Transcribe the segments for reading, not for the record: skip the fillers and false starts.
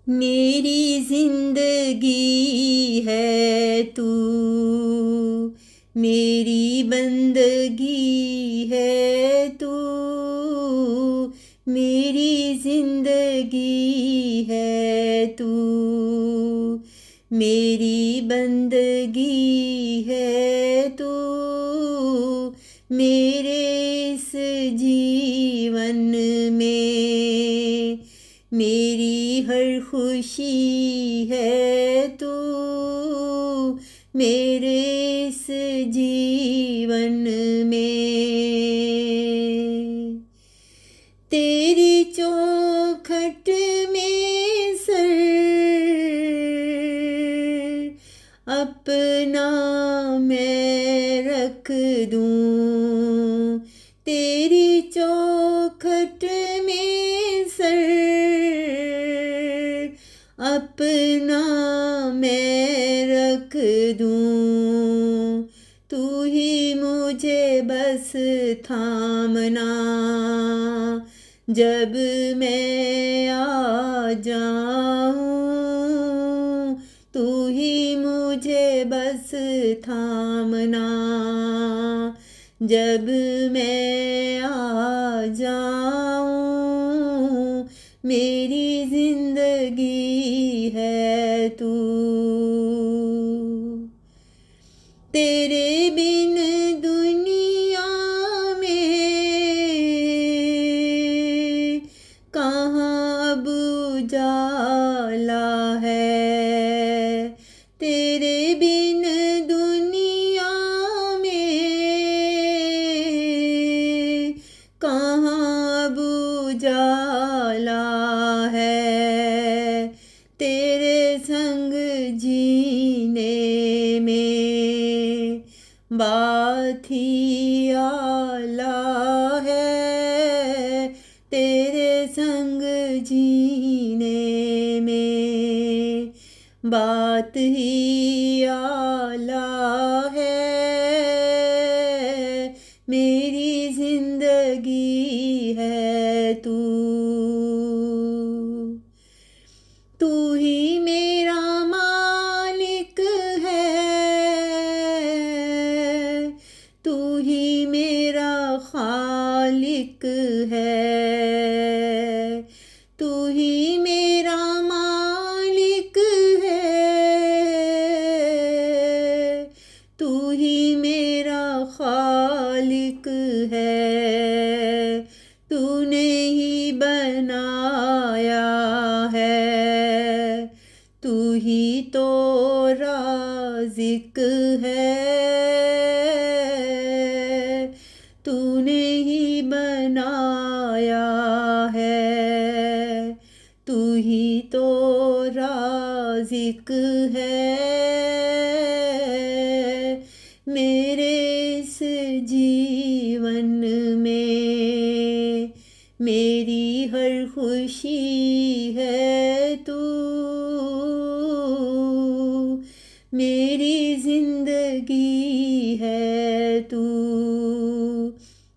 मेरी जिंदगी है तू, मेरी बंदगी है तू, मेरी जिंदगी है तू, मेरी बंदगी है तू, मेरे इस जीवन में मेरी हर खुशी है तू, मेरे इस जीवन में तेरी चौखट में सर अपना मैं रख दूं, तेरी चौखट में सर अपना मैं रख दूं, तू ही मुझे बस थामना जब मैं आ जाऊं, तू ही मुझे बस थामना जब मैं आ जाऊं, मेरी जिंदगी है तू। तेरे बिन दुनिया में कहाँ अब उजाला है, तेरे बिन दुनिया में कहाँ अब उजाला है, तेरे संग जीने में बात ही आला है, तेरे संग जीने में बात ही आला है, मेरी जिंदगी है तू। तू ही मेरा मालिक है, तू ही मेरा खालिक है, तू ही मेरा मालिक है, तू ही मेरा खालिक है, तूने ही बनाया है, तू ही तो राज़िक है, तूने ही बनाया है, तू ही तो राज़िक है, मेरे इस जीवन में मेरी हर खुशी है तू, मेरी जिंदगी है तू,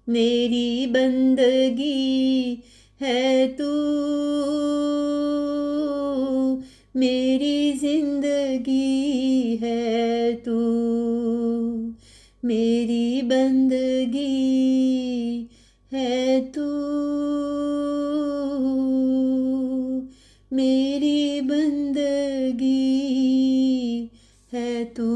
मेरी बंदगी है तू, मेरी जिंदगी है तू, मेरी बंदगी है तू, मेरी बंदगी है तू।